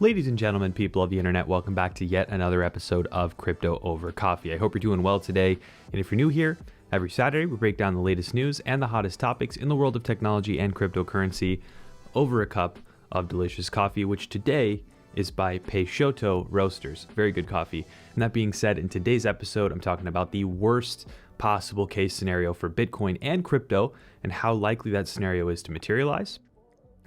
Ladies and gentlemen, people of the internet, welcome back to yet another episode of Crypto Over Coffee. I hope you're doing well today. And if you're new here, every Saturday we break down the latest news and the hottest topics in the world of technology and cryptocurrency over a cup of delicious coffee, which today is by Peixoto Roasters. Very good coffee. And that being said, in today's episode, I'm talking about the worst possible case scenario for Bitcoin and crypto and how likely that scenario is to materialize,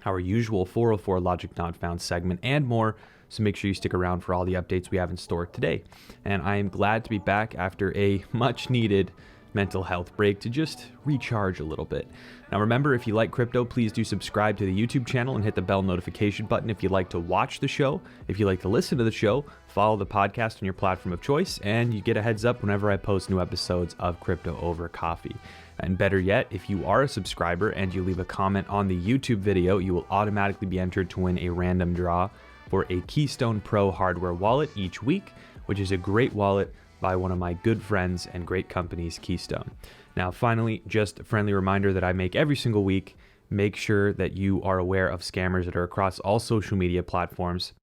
our usual 404 Logic Not Found segment, and more. So make sure you stick around for all the updates we have in store today. And I am glad to be back after a much needed mental health break to just recharge a little bit. Now remember, if you like crypto, please do subscribe to the YouTube channel and hit the bell notification button if you like to watch the show. If you like to listen to the show, follow the podcast on your platform of choice, and you get a heads up whenever I post new episodes of Crypto Over Coffee. And better yet, if you are a subscriber and you leave a comment on the YouTube video, you will automatically be entered to win a random draw for a Keystone Pro hardware wallet each week, which is a great wallet by one of my good friends and great companies, Keystone. Now, finally, just a friendly reminder that I make every single week. Make sure that you are aware of scammers that are across all social media platforms.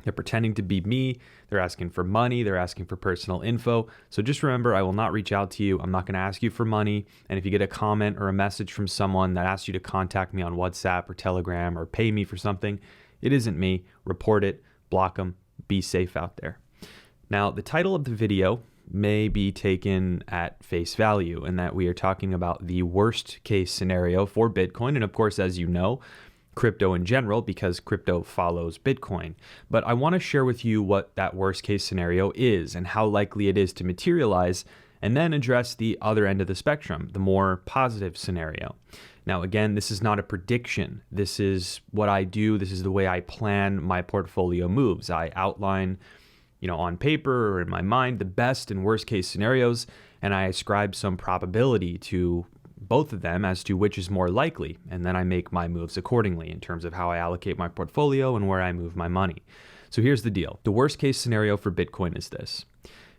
They're pretending to be me. They're asking for money. They're asking for personal info. So just remember, I will not reach out to you. I'm not going to ask you for money. And if you get a comment or a message from someone that asks you to contact me on WhatsApp or Telegram or pay me for something, it isn't me. Report it, block them, be safe out there. Now, the title of the video may be taken at face value in that we are talking about the worst case scenario for Bitcoin. And of course, as you know, crypto in general, because crypto follows Bitcoin. But I want to share with you what that worst case scenario is and how likely it is to materialize, and then address the other end of the spectrum, the more positive scenario. Now, again, this is not a prediction. This is what I do. This is the way I plan my portfolio moves. I outline, on paper or in my mind, the best and worst case scenarios, and I ascribe some probability to both of them as to which is more likely, and then I make my moves accordingly in terms of how I allocate my portfolio and where I move my money. So here's the deal. The worst case scenario for Bitcoin is this.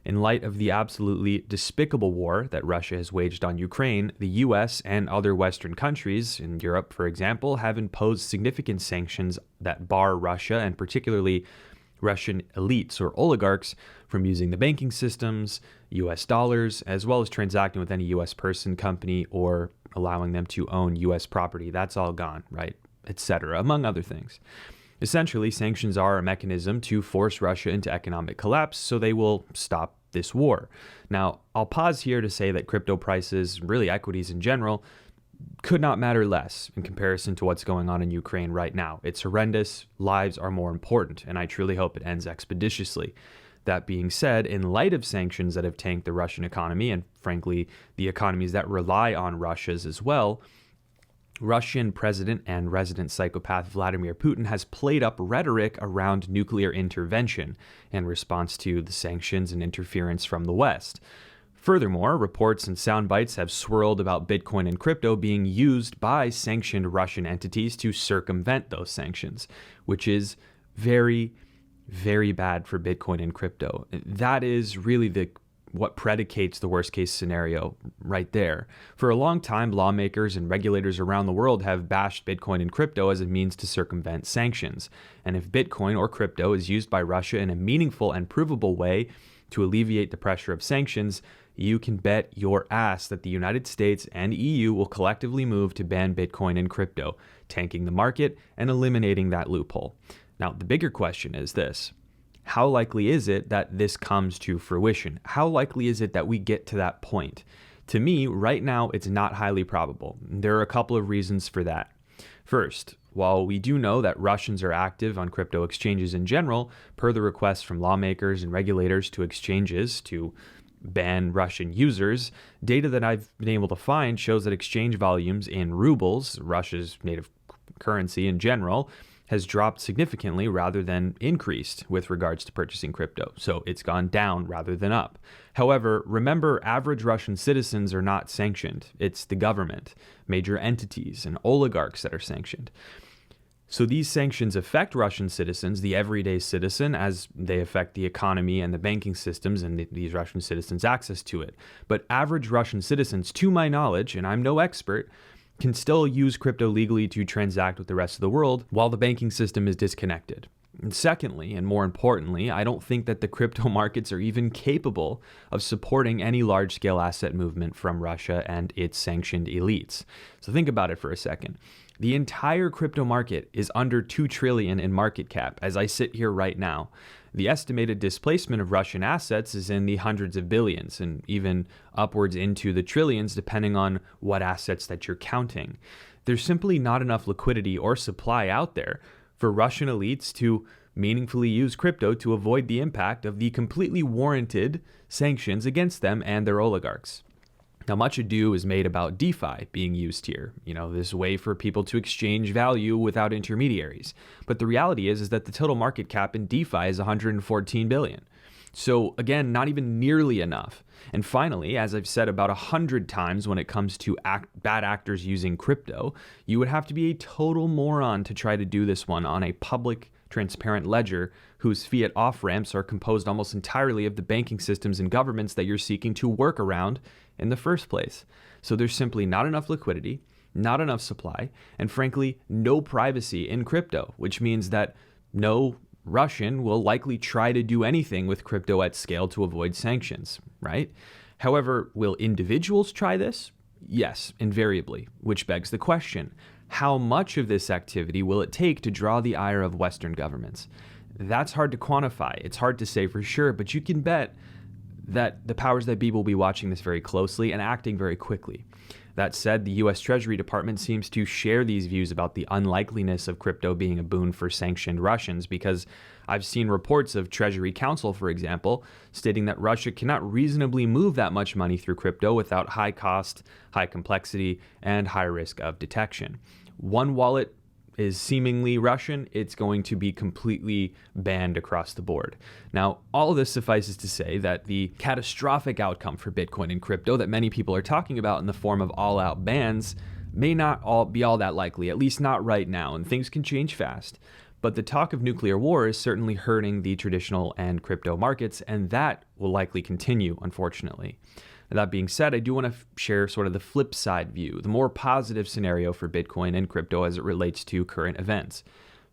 In light of the absolutely despicable war that Russia has waged on Ukraine, the US and other Western countries, in Europe for example, have imposed significant sanctions that bar Russia, and particularly Russian elites or oligarchs, from using the banking systems, US dollars, as well as transacting with any US person, company, or allowing them to own US property. That's all gone, right? Etc., among other things. Essentially, sanctions are a mechanism to force Russia into economic collapse so they will stop this war. Now, I'll pause here to say that crypto prices, really equities in general, could not matter less in comparison to what's going on in Ukraine right now. It's horrendous. Lives are more important, and I truly hope it ends expeditiously. That being said, in light of sanctions that have tanked the Russian economy, and frankly, the economies that rely on Russia's as well, Russian president and resident psychopath Vladimir Putin has played up rhetoric around nuclear intervention in response to the sanctions and interference from the West. Furthermore, reports and sound bites have swirled about Bitcoin and crypto being used by sanctioned Russian entities to circumvent those sanctions, which is very, very bad for Bitcoin and crypto. That is really what predicates the worst case scenario right there. For a long time, lawmakers and regulators around the world have bashed Bitcoin and crypto as a means to circumvent sanctions. And if Bitcoin or crypto is used by Russia in a meaningful and provable way to alleviate the pressure of sanctions, you can bet your ass that the United States and EU will collectively move to ban Bitcoin and crypto, tanking the market and eliminating that loophole. Now, the bigger question is this. How likely is it that this comes to fruition? How likely is it that we get to that point? To me, right now, it's not highly probable. There are a couple of reasons for that. First, while we do know that Russians are active on crypto exchanges in general, per the requests from lawmakers and regulators to exchanges to ban Russian users, data that I've been able to find shows that exchange volumes in rubles, Russia's native currency in general, has dropped significantly rather than increased with regards to purchasing crypto. So it's gone down rather than up. However, remember, average Russian citizens are not sanctioned. It's the government, major entities, and oligarchs that are sanctioned. So these sanctions affect Russian citizens, the everyday citizen, as they affect the economy and the banking systems and these Russian citizens' access to it. But average Russian citizens, to my knowledge, and I'm no expert, can still use crypto legally to transact with the rest of the world while the banking system is disconnected. And secondly, and more importantly, I don't think that the crypto markets are even capable of supporting any large-scale asset movement from Russia and its sanctioned elites. So think about it for a second. The entire crypto market is under 2 trillion in market cap as I sit here right now. The estimated displacement of Russian assets is in the hundreds of billions and even upwards into the trillions depending on what assets that you're counting. There's simply not enough liquidity or supply out there for Russian elites to meaningfully use crypto to avoid the impact of the completely warranted sanctions against them and their oligarchs. Now, much ado is made about DeFi being used here, this way for people to exchange value without intermediaries. But the reality is that the total market cap in DeFi is 114 billion. So again, not even nearly enough. And finally, as I've said about 100 times when it comes to bad actors using crypto, you would have to be a total moron to try to do this one on a public, transparent ledger whose fiat off-ramps are composed almost entirely of the banking systems and governments that you're seeking to work around in the first place. So there's simply not enough liquidity, not enough supply, and frankly, no privacy in crypto, which means that no Russian will likely try to do anything with crypto at scale to avoid sanctions, right? However, will individuals try this? Yes, invariably, which begs the question, how much of this activity will it take to draw the ire of Western governments? That's hard to quantify. It's hard to say for sure, but you can bet that the powers that be will be watching this very closely and acting very quickly. That said, the U.S. Treasury Department seems to share these views about the unlikeliness of crypto being a boon for sanctioned Russians, because I've seen reports of Treasury Counsel, for example, stating that Russia cannot reasonably move that much money through crypto without high cost, high complexity, and high risk of detection. One wallet is seemingly Russian, it's going to be completely banned across the board. Now, all of this suffices to say that the catastrophic outcome for Bitcoin and crypto that many people are talking about in the form of all-out bans may not be all that likely, at least not right now, and things can change fast. But the talk of nuclear war is certainly hurting the traditional and crypto markets, and that will likely continue, unfortunately. That being said, I do want to share sort of the flip side view, the more positive scenario for Bitcoin and crypto as it relates to current events.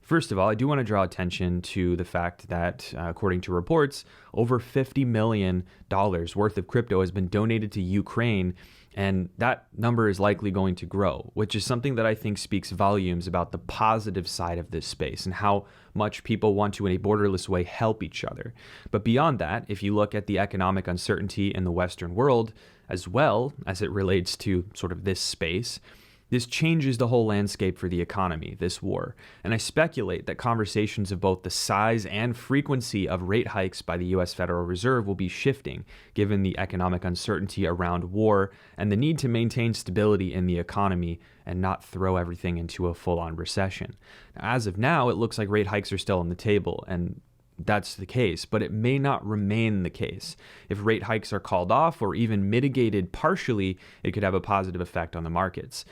First of all, I do want to draw attention to the fact that, according to reports, over $50 million worth of crypto has been donated to Ukraine, and that number is likely going to grow, which is something that I think speaks volumes about the positive side of this space and how much people want to, in a borderless way, help each other. But beyond that, if you look at the economic uncertainty in the Western world, as well as it relates to sort of this space, this changes the whole landscape for the economy, this war. And I speculate that conversations of both the size and frequency of rate hikes by the US Federal Reserve will be shifting, given the economic uncertainty around war and the need to maintain stability in the economy and not throw everything into a full-on recession. As of now, it looks like rate hikes are still on the table, and that's the case, but it may not remain the case. If rate hikes are called off or even mitigated partially, it could have a positive effect on the markets.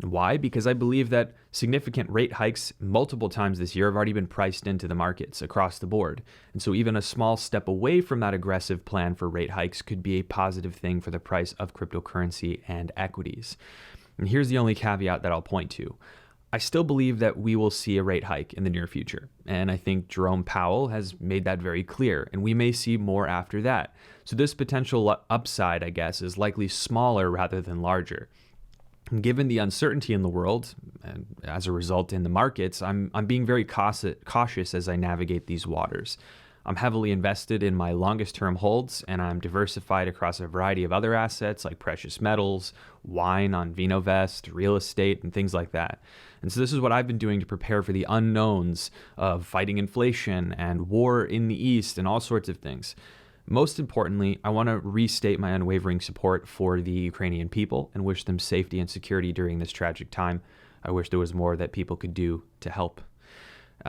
Why? Because I believe that significant rate hikes multiple times this year have already been priced into the markets across the board. And so even a small step away from that aggressive plan for rate hikes could be a positive thing for the price of cryptocurrency and equities. And here's the only caveat that I'll point to. I still believe that we will see a rate hike in the near future. And I think Jerome Powell has made that very clear, and we may see more after that. So this potential upside, I guess, is likely smaller rather than larger. Given the uncertainty in the world, and as a result in the markets, I'm being very cautious as I navigate these waters. I'm heavily invested in my longest term holds, and I'm diversified across a variety of other assets like precious metals, wine on VinoVest, real estate, and things like that. And so this is what I've been doing to prepare for the unknowns of fighting inflation and war in the East and all sorts of things. Most importantly, I want to restate my unwavering support for the Ukrainian people and wish them safety and security during this tragic time. I wish there was more that people could do to help.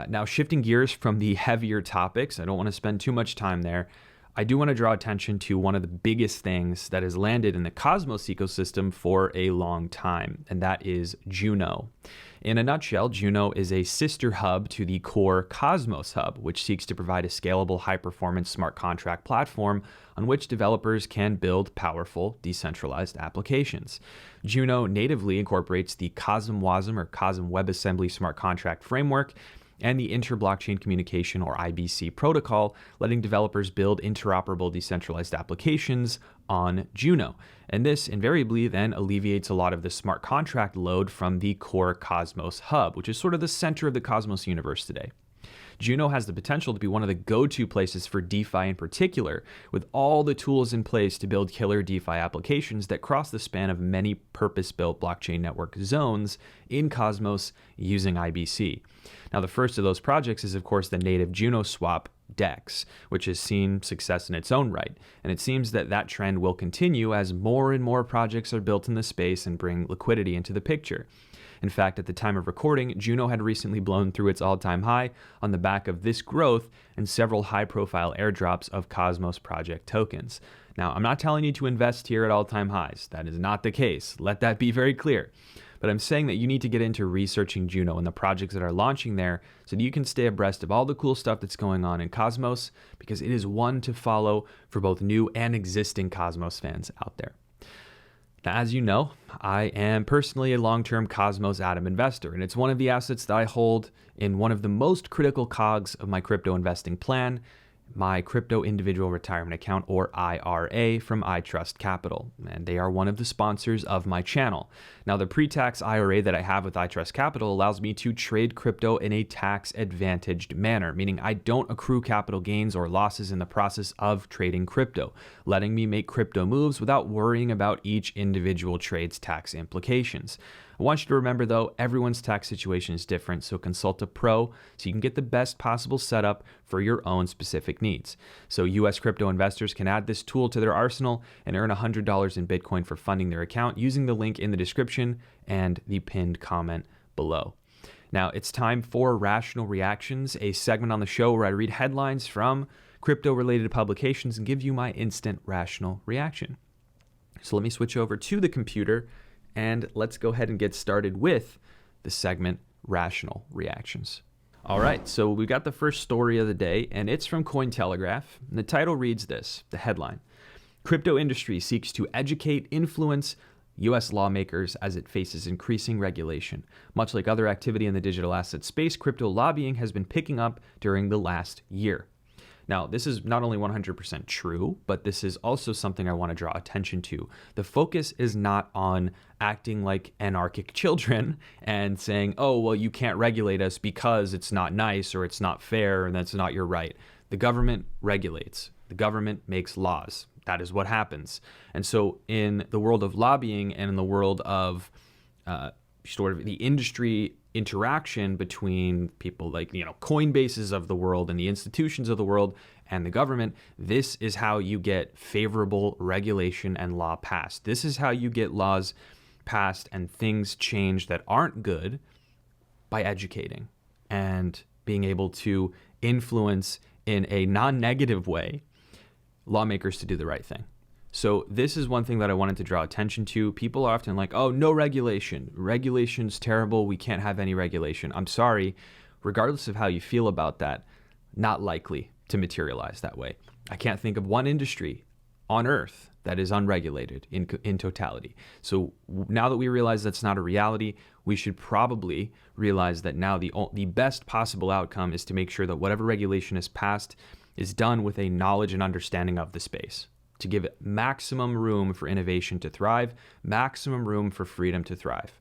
Now, shifting gears from the heavier topics, I don't want to spend too much time there. I do want to draw attention to one of the biggest things that has landed in the Cosmos ecosystem for a long time, and that is Juno. In a nutshell, Juno is a sister hub to the core Cosmos hub, which seeks to provide a scalable, high-performance smart contract platform on which developers can build powerful, decentralized applications. Juno natively incorporates the CosmWasm or Cosm WebAssembly smart contract framework and the Inter-Blockchain Communication, or IBC protocol, letting developers build interoperable decentralized applications on Juno. And this invariably then alleviates a lot of the smart contract load from the core Cosmos hub, which is sort of the center of the Cosmos universe today. Juno has the potential to be one of the go-to places for DeFi in particular, with all the tools in place to build killer DeFi applications that cross the span of many purpose-built blockchain network zones in Cosmos using IBC. Now, the first of those projects is, of course, the native Juno swap DEX, which has seen success in its own right. And it seems that that trend will continue as more and more projects are built in the space and bring liquidity into the picture. In fact, at the time of recording, Juno had recently blown through its all-time high on the back of this growth and several high-profile airdrops of Cosmos project tokens. Now, I'm not telling you to invest here at all-time highs. That is not the case. Let that be very clear. But I'm saying that you need to get into researching Juno and the projects that are launching there so that you can stay abreast of all the cool stuff that's going on in Cosmos, because it is one to follow for both new and existing Cosmos fans out there. Now, as you know, I am personally a long-term Cosmos Atom investor, and it's one of the assets that I hold in one of the most critical cogs of my crypto investing plan, my crypto individual retirement account, or IRA, from iTrustCapital, and they are one of the sponsors of my channel. Now, the pre-tax IRA that I have with iTrustCapital allows me to trade crypto in a tax-advantaged manner, meaning I don't accrue capital gains or losses in the process of trading crypto, letting me make crypto moves without worrying about each individual trade's tax implications. I want you to remember, though, everyone's tax situation is different, so consult a pro so you can get the best possible setup for your own specific needs. So US crypto investors can add this tool to their arsenal and earn $100 in Bitcoin for funding their account using the link in the description and the pinned comment below. Now, it's time for Rational Reactions, a segment on the show where I read headlines from crypto-related publications and give you my instant rational reaction. So let me switch over to the computer and let's go ahead and get started with the segment Rational Reactions. All right, so we got the first story of the day, and it's from Cointelegraph. And the title reads this, the headline: Crypto industry seeks to educate, influence U.S. lawmakers as it faces increasing regulation. Much like other activity in the digital asset space, crypto lobbying has been picking up during the last year. Now, this is not only 100% true, but this is also something I want to draw attention to. The focus is not on acting like anarchic children and saying, oh, well, you can't regulate us because it's not nice or it's not fair and that's not your right. The government regulates. The government makes laws. That is what happens. And so in the world of lobbying and in the world of sort of the industry interaction between people like, Coinbases of the world and the institutions of the world and the government, this is how you get favorable regulation and law passed. This is how you get laws passed and things changed that aren't good, by educating and being able to influence in a non-negative way lawmakers to do the right thing. So this is one thing that I wanted to draw attention to. People are often like, oh, no regulation. Regulation's terrible. We can't have any regulation. I'm sorry. Regardless of how you feel about that, not likely to materialize that way. I can't think of one industry on Earth that is unregulated in totality. So now that we realize that's not a reality, we should probably realize that now the best possible outcome is to make sure that whatever regulation is passed is done with a knowledge and understanding of the space, to give it maximum room for innovation to thrive, maximum room for freedom to thrive.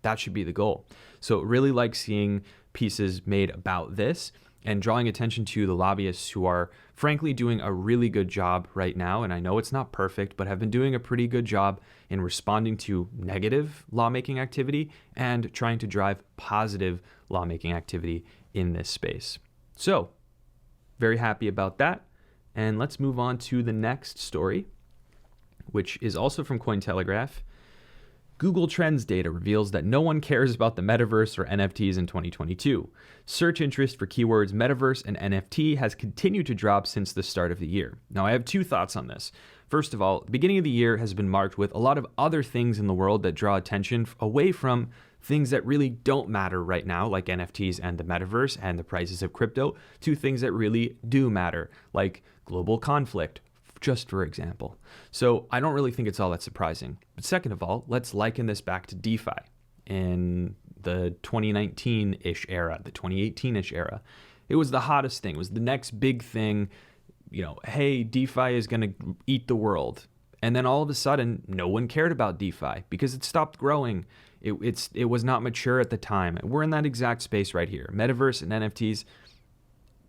That should be the goal. So really like seeing pieces made about this and drawing attention to the lobbyists who are frankly doing a really good job right now. And I know it's not perfect, but have been doing a pretty good job in responding to negative lawmaking activity and trying to drive positive lawmaking activity in this space. So very happy about that. And let's move on to the next story, which is also from Cointelegraph. Google Trends data reveals that no one cares about the metaverse or NFTs in 2022. Search interest for keywords metaverse and NFT has continued to drop since the start of the year. Now, I have two thoughts on this. First of all, the beginning of the year has been marked with a lot of other things in the world that draw attention away from things that really don't matter right now, like NFTs and the metaverse and the prices of crypto, to things that really do matter, like global conflict, just for example. So I don't really think it's all that surprising. But second of all, let's liken this back to DeFi. in the 2019-ish era, the 2018-ish era. It was the hottest thing. It was the next big thing. Hey, DeFi is going to eat the world. And then all of a sudden, no one cared about DeFi because it stopped growing. It was not mature at the time. We're in that exact space right here. Metaverse and NFTs,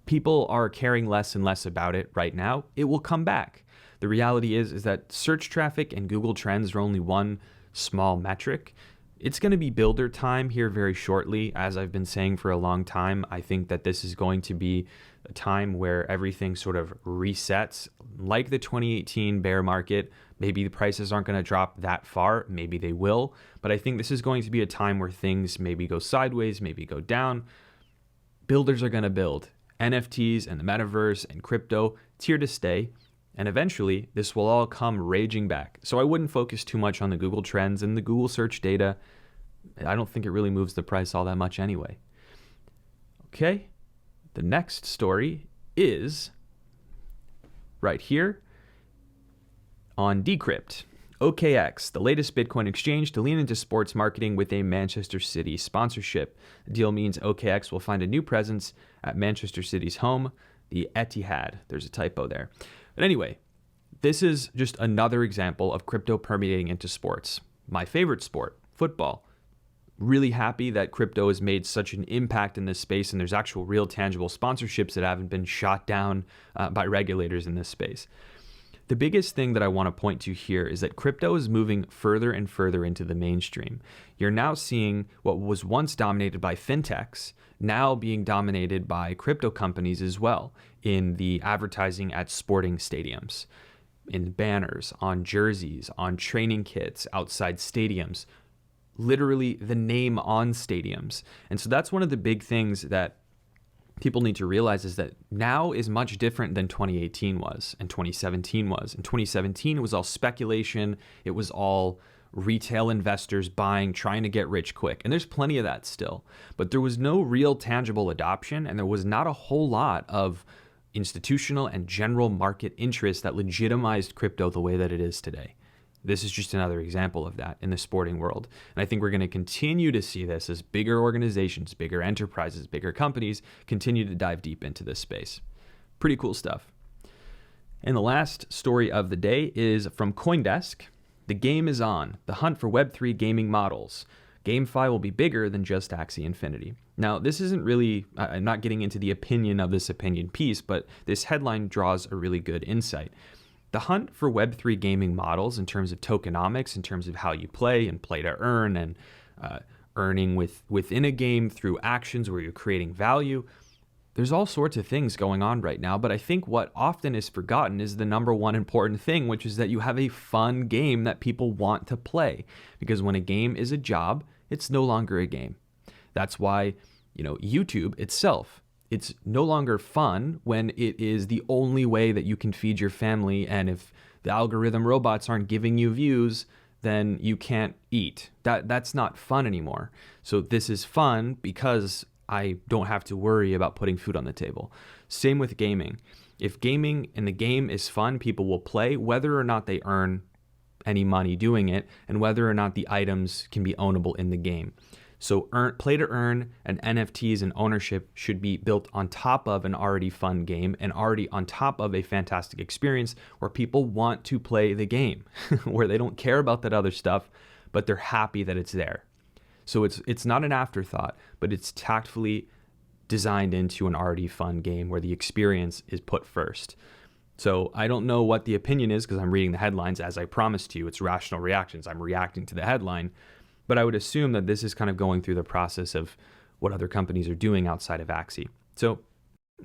people are caring less and less about it right now. It will come back. The reality is that search traffic and Google Trends are only one small metric. It's going to be builder time here very shortly. As I've been saying for a long time, I think that this is going to be a time where everything sort of resets, like the 2018 bear market. Maybe the prices aren't going to drop that far. Maybe they will. But I think this is going to be a time where things maybe go sideways, maybe go down. Builders are going to build. NFTs and the metaverse and crypto, it's here to stay. And eventually, this will all come raging back. So I wouldn't focus too much on the Google Trends and the Google search data. I don't think it really moves the price all that much anyway. Okay, the next story is right here on Decrypt. OKX, the latest Bitcoin exchange to lean into sports marketing with a Manchester City sponsorship. The deal means OKX will find a new presence at Manchester City's home, the Etihad. There's a typo there. But anyway, this is just another example of crypto permeating into sports. My favorite sport, football. Really happy that crypto has made such an impact in this space, and there's actual real tangible sponsorships that haven't been shot down by regulators in this space. The biggest thing that I want to point to here is that crypto is moving further and further into the mainstream. You're now seeing what was once dominated by fintechs now being dominated by crypto companies as well in the advertising at sporting stadiums, in banners, on jerseys, on training kits, outside stadiums, literally the name on stadiums. And so that's one of the big things that people need to realize is that now is much different than 2018 was and 2017 was. In 2017, it was all speculation. It was all retail investors buying, trying to get rich quick. And there's plenty of that still. But there was no real tangible adoption, and there was not a whole lot of institutional and general market interest that legitimized crypto the way that it is today. This is just another example of that in the sporting world. And I think we're going to continue to see this as bigger organizations, bigger enterprises, bigger companies continue to dive deep into this space. Pretty cool stuff. And the last story of the day is from CoinDesk. The game is on. The hunt for Web3 gaming models. GameFi will be bigger than just Axie Infinity. Now, this isn't really, I'm not getting into the opinion of this opinion piece, but this headline draws a really good insight. The hunt for Web3 gaming models in terms of tokenomics, in terms of how you play and play to earn and earning within a game through actions where you're creating value, there's all sorts of things going on right now. But I think what often is forgotten is the number one important thing, which is that you have a fun game that people want to play. Because when a game is a job, it's no longer a game. That's why, YouTube itself, it's no longer fun when it is the only way that you can feed your family. And if the algorithm robots aren't giving you views, then you can't eat. That's not fun anymore. So this is fun because I don't have to worry about putting food on the table. Same with gaming. If gaming in the game is fun, people will play whether or not they earn any money doing it and whether or not the items can be ownable in the game. So play to earn and NFTs and ownership should be built on top of an already fun game and already on top of a fantastic experience where people want to play the game, where they don't care about that other stuff, but they're happy that it's there. So it's not an afterthought, but it's tactfully designed into an already fun game where the experience is put first. So I don't know what the opinion is because I'm reading the headlines. As I promised you, it's rational reactions. I'm reacting to the headline. But I would assume that this is kind of going through the process of what other companies are doing outside of Axie. So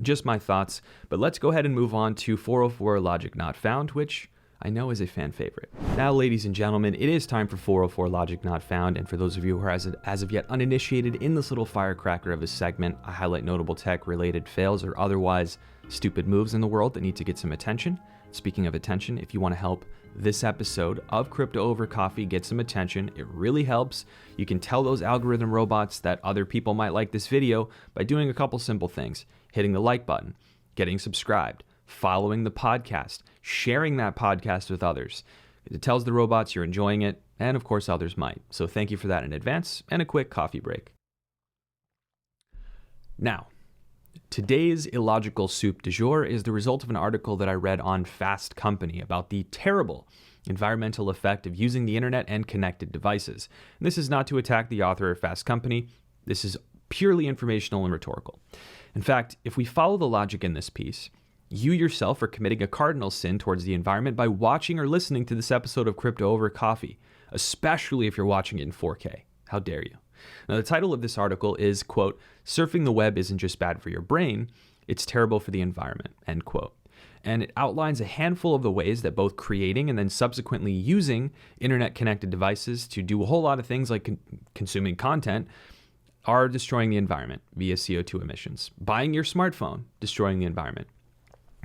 just my thoughts. But let's go ahead and move on to 404 Logic Not Found, which I know is a fan favorite. Now, ladies and gentlemen, it is time for 404 Logic Not Found. And for those of you who are as of yet uninitiated in this little firecracker of a segment, I highlight notable tech-related fails or otherwise stupid moves in the world that need to get some attention. Speaking of attention, if you want to help this episode of Crypto Over Coffee get some attention, it really helps. You can tell those algorithm robots that other people might like this video by doing a couple simple things. Hitting the like button, getting subscribed, following the podcast, sharing that podcast with others. It tells the robots you're enjoying it, and of course others might. So thank you for that in advance, and a quick coffee break. Now, today's illogical soup du jour is the result of an article that I read on Fast Company about the terrible environmental effect of using the internet and connected devices. And this is not to attack the author of Fast Company. This is purely informational and rhetorical. In fact, if we follow the logic in this piece, you yourself are committing a cardinal sin towards the environment by watching or listening to this episode of Crypto Over Coffee, especially if you're watching it in 4K. How dare you? Now, the title of this article is, quote, "Surfing the web isn't just bad for your brain, it's terrible for the environment," end quote. And it outlines a handful of the ways that both creating and then subsequently using internet-connected devices to do a whole lot of things like consuming content are destroying the environment via CO2 emissions. Buying your smartphone, destroying the environment.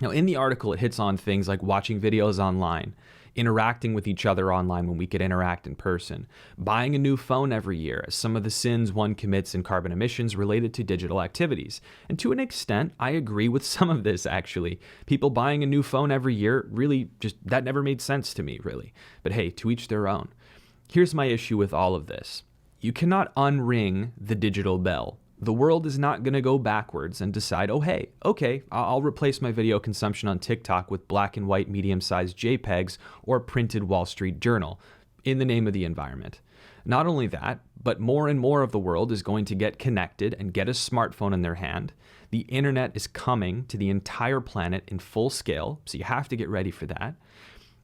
Now, in the article, it hits on things like watching videos online, interacting with each other online when we could interact in person, buying a new phone every year, as some of the sins one commits in carbon emissions related to digital activities. And to an extent, I agree with some of this, actually. People buying a new phone every year, really, that never made sense to me, really. But hey, to each their own. Here's my issue with all of this. You cannot unring the digital bell. The world is not going to go backwards and decide, oh, hey, okay, I'll replace my video consumption on TikTok with black and white medium-sized JPEGs or printed Wall Street Journal in the name of the environment. Not only that, but more and more of the world is going to get connected and get a smartphone in their hand. The internet is coming to the entire planet in full scale, so you have to get ready for that.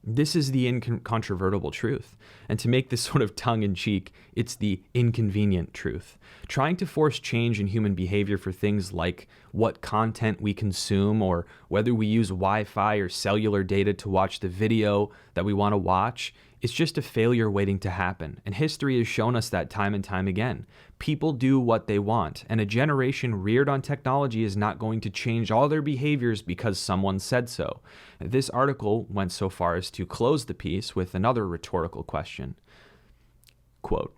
This is the incontrovertible truth. And to make this sort of tongue-in-cheek, it's the inconvenient truth. Trying to force change in human behavior for things like what content we consume or whether we use Wi-Fi or cellular data to watch the video that we want to watch, it's just a failure waiting to happen. And history has shown us that time and time again. People do what they want, and a generation reared on technology is not going to change all their behaviors because someone said so. This article went so far as to close the piece with another rhetorical question. Quote,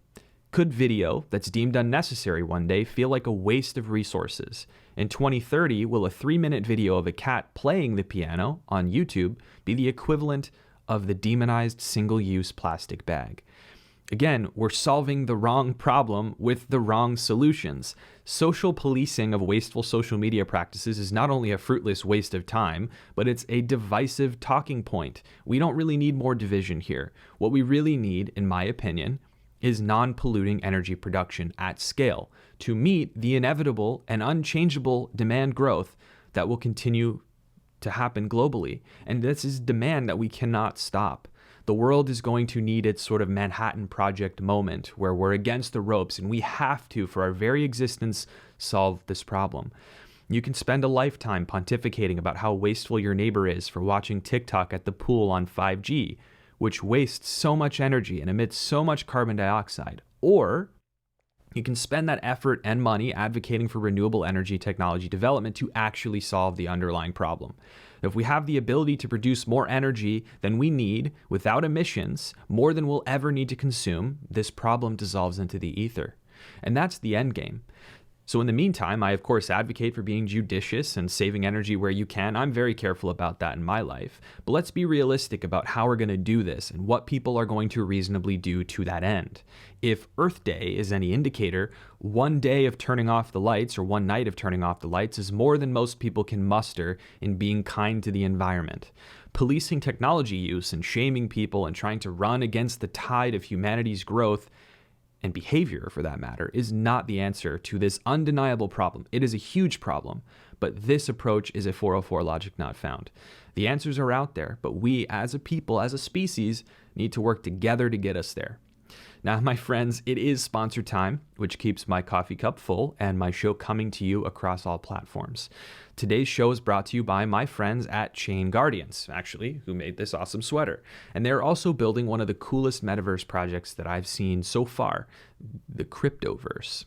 "Could video that's deemed unnecessary one day feel like a waste of resources? In 2030, will a 3-minute video of a cat playing the piano on YouTube be the equivalent of the demonized single-use plastic bag?" Again, we're solving the wrong problem with the wrong solutions. Social policing of wasteful social media practices is not only a fruitless waste of time, but it's a divisive talking point. We don't really need more division here. What we really need, in my opinion, is non-polluting energy production at scale to meet the inevitable and unchangeable demand growth that will continue to happen globally. And this is demand that we cannot stop. The world is going to need its sort of Manhattan Project moment where we're against the ropes and we have to, for our very existence, solve this problem. You can spend a lifetime pontificating about how wasteful your neighbor is for watching TikTok at the pool on 5G, which wastes so much energy and emits so much carbon dioxide. Or you can spend that effort and money advocating for renewable energy technology development to actually solve the underlying problem. If we have the ability to produce more energy than we need without emissions, more than we'll ever need to consume, this problem dissolves into the ether. And that's the end game. So in the meantime, I of course advocate for being judicious and saving energy where you can. I'm very careful about that in my life. But let's be realistic about how we're going to do this and what people are going to reasonably do to that end. If Earth Day is any indicator, one day of turning off the lights or one night of turning off the lights is more than most people can muster in being kind to the environment. Policing technology use and shaming people and trying to run against the tide of humanity's growth and behavior, for that matter, is not the answer to this undeniable problem. It is a huge problem, but this approach is a 404 logic not found. The answers are out there, but we as a people, as a species, need to work together to get us there. Now, my friends, it is sponsor time, which keeps my coffee cup full and my show coming to you across all platforms. Today's show is brought to you by my friends at Chain Guardians, actually, who made this awesome sweater. And they're also building one of the coolest metaverse projects that I've seen so far, the Cryptoverse.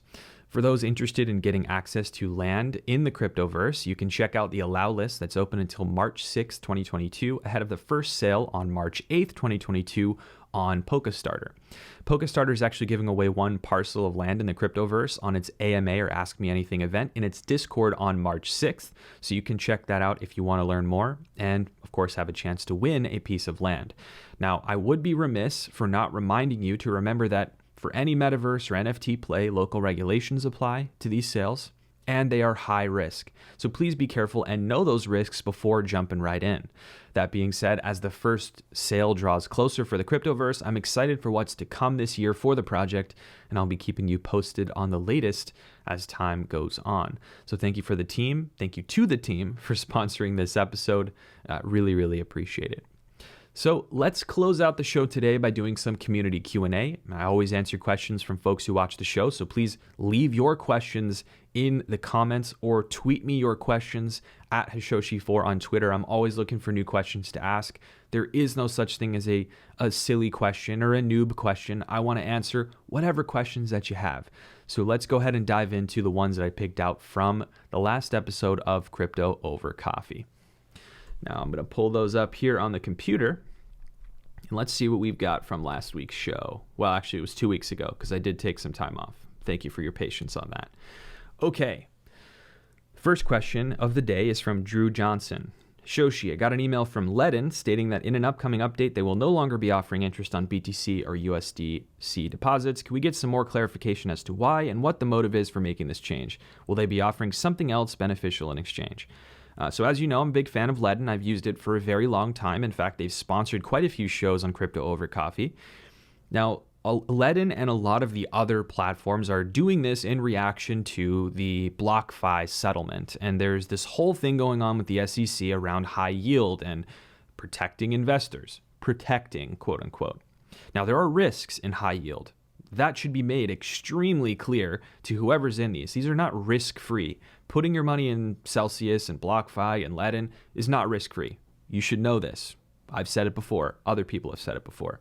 For those interested in getting access to land in the Cryptoverse, you can check out the allow list that's open until March 6, 2022, ahead of the first sale on March 8, 2022, on Polkastarter. Polkastarter is actually giving away one parcel of land in the Cryptoverse on its AMA or Ask Me Anything event in its Discord on March 6th. So you can check that out if you want to learn more and, of course, have a chance to win a piece of land. Now, I would be remiss for not reminding you to remember that for any metaverse or NFT play, local regulations apply to these sales, and they are high risk. So please be careful and know those risks before jumping right in. That being said, as the first sale draws closer for the Cryptoverse, I'm excited for what's to come this year for the project, and I'll be keeping you posted on the latest as time goes on. So thank you for the team. Thank you to the team for sponsoring this episode. Really, really appreciate it. So let's close out the show today by doing some community Q&A. I always answer questions from folks who watch the show, so please leave your questions in the comments or tweet me your questions at Hashoshi4 on Twitter. I'm always looking for new questions to ask. There is no such thing as a silly question or a noob question. I want to answer whatever questions that you have. So let's go ahead and dive into the ones that I picked out from the last episode of Crypto Over Coffee. Now I'm going to pull those up here on the computer, and let's see what we've got from last week's show. Well, actually, it was 2 weeks ago because I did take some time off. Thank you for your patience on that. Okay. First question of the day is from Drew Johnson. Shoshi, I got an email from Ledn stating that in an upcoming update, they will no longer be offering interest on BTC or USDC deposits. Can we get some more clarification as to why and what the motive is for making this change? Will they be offering something else beneficial in exchange? So as you know, I'm a big fan of Ledn. I've used it for a very long time. In fact, they've sponsored quite a few shows on Crypto Over Coffee. Now, Ledn and a lot of the other platforms are doing this in reaction to the BlockFi settlement. And there's this whole thing going on with the SEC around high yield and protecting investors, protecting, quote unquote. Now, there are risks in high yield. That should be made extremely clear to whoever's in these. These are not risk-free. Putting your money in Celsius and BlockFi and Ledn is not risk-free. You should know this. I've said it before. Other people have said it before.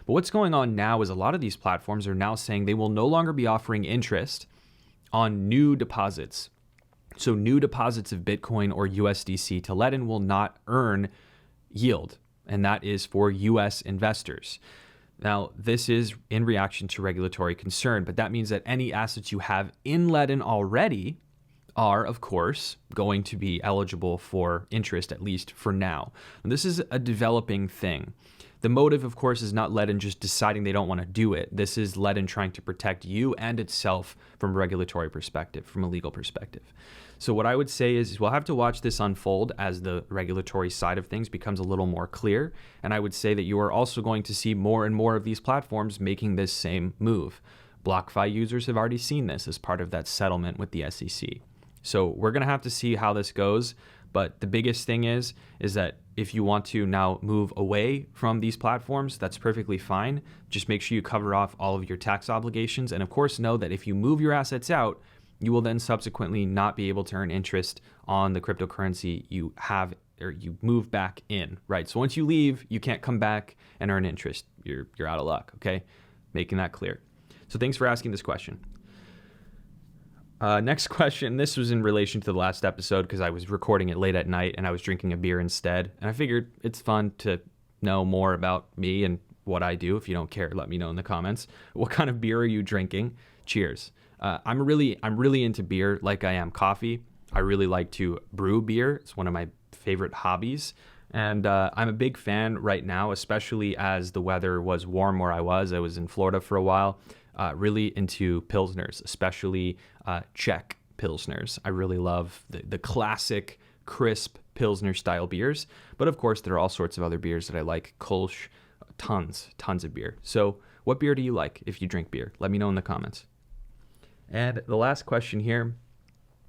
But what's going on now is a lot of these platforms are now saying they will no longer be offering interest on new deposits. So new deposits of Bitcoin or USDC to Ledn will not earn yield, and that is for US investors. Now, this is in reaction to regulatory concern, but that means that any assets you have in Ledn already are, of course, going to be eligible for interest, at least for now. And this is a developing thing. The motive, of course, is not Ledn just deciding they don't want to do it. This is Ledn trying to protect you and itself from a regulatory perspective, from a legal perspective. So what I would say is we'll have to watch this unfold as the regulatory side of things becomes a little more clear. And I would say that you are also going to see more and more of these platforms making this same move. BlockFi users have already seen this as part of that settlement with the SEC. So we're going to have to see how this goes. But the biggest thing is that if you want to now move away from these platforms, that's perfectly fine. Just make sure you cover off all of your tax obligations. And of course, know that if you move your assets out, you will then subsequently not be able to earn interest on the cryptocurrency you have or you move back in, right? So once you leave, you can't come back and earn interest. You're out of luck, okay? Making that clear. So thanks for asking this question. Next question. This was in relation to the last episode because I was recording it late at night and I was drinking a beer instead. And I figured it's fun to know more about me and what I do. If you don't care, let me know in the comments. What kind of beer are you drinking? Cheers. I'm really into beer like I am coffee. I really like to brew beer. It's one of my favorite hobbies. And I'm a big fan right now, especially as the weather was warm where I was. I was in Florida for a while. Really into Pilsners, especially Czech Pilsners. I really love the classic, crisp Pilsner style beers. But of course, there are all sorts of other beers that I like. Kolsch, tons of beer. So what beer do you like if you drink beer? Let me know in the comments. And the last question here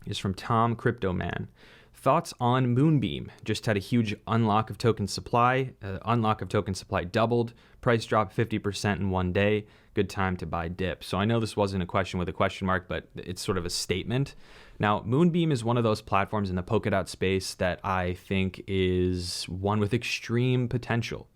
is from Tom Cryptoman. Thoughts on Moonbeam? Just had a huge unlock of token supply. Unlock of token supply doubled. Price dropped 50% in one day. Good time to buy dip. So I know this wasn't a question with a question mark, but it's sort of a statement. Now, Moonbeam is one of those platforms in the Polkadot space that I think is one with extreme potential.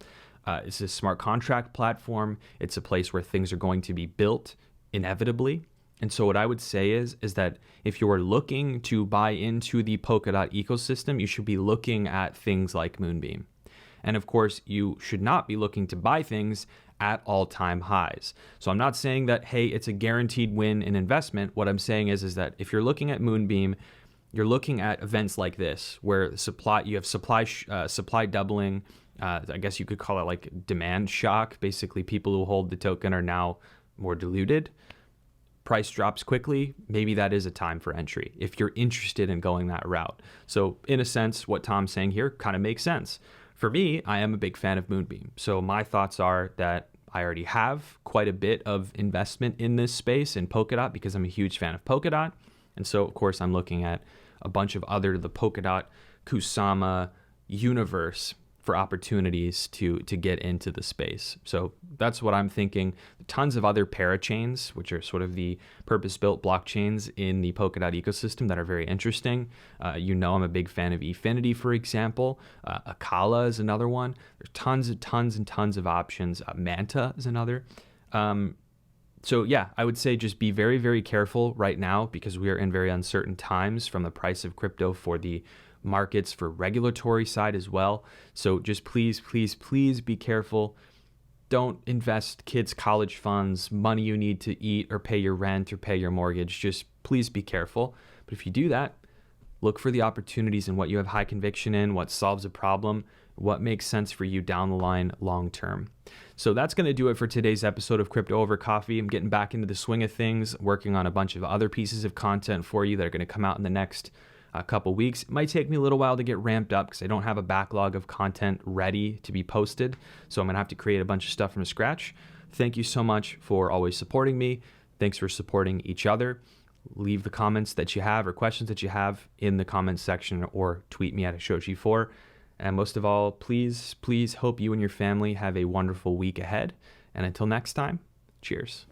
It's a smart contract platform. It's a place where things are going to be built inevitably. And so what I would say is that if you're looking to buy into the Polkadot ecosystem, you should be looking at things like Moonbeam. And of course, you should not be looking to buy things at all-time highs. So I'm not saying that, hey, it's a guaranteed win in investment. What I'm saying is that if you're looking at Moonbeam, you're looking at events like this where you have supply doubling. I guess you could call it like demand shock. Basically, people who hold the token are now more diluted. Price drops quickly. Maybe that is a time for entry if you're interested in going that route. So in a sense, what Tom's saying here kind of makes sense. For me, I am a big fan of Moonbeam. So my thoughts are that I already have quite a bit of investment in this space in Polkadot because I'm a huge fan of Polkadot. And so, of course, I'm looking at a bunch of the Polkadot, Kusama universe for opportunities to get into the space. So that's what I'm thinking. Tons of other parachains, which are sort of the purpose-built blockchains in the Polkadot ecosystem that are very interesting. I'm a big fan of Efinity, for example. Akala is another one. There's tons of options. Manta is another. So yeah, I would say just be very, very careful right now because we are in very uncertain times from the price of crypto for the markets, for regulatory side as well. So just please be careful. Don't invest kids' college funds, money you need to eat or pay your rent or pay your mortgage. Just please be careful. But if you do that, look for the opportunities in what you have high conviction in, what solves a problem, what makes sense for you down the line long term. So that's going to do it for today's episode of Crypto Over Coffee. I'm getting back into the swing of things, working on a bunch of other pieces of content for you that are going to come out in the next couple weeks. It might take me a little while to get ramped up because I don't have a backlog of content ready to be posted. So I'm going to have to create a bunch of stuff from scratch. Thank you so much for always supporting me. Thanks for supporting each other. Leave the comments that you have or questions that you have in the comments section or tweet me at Hashoshi4. And most of all, please hope you and your family have a wonderful week ahead. And until next time, cheers.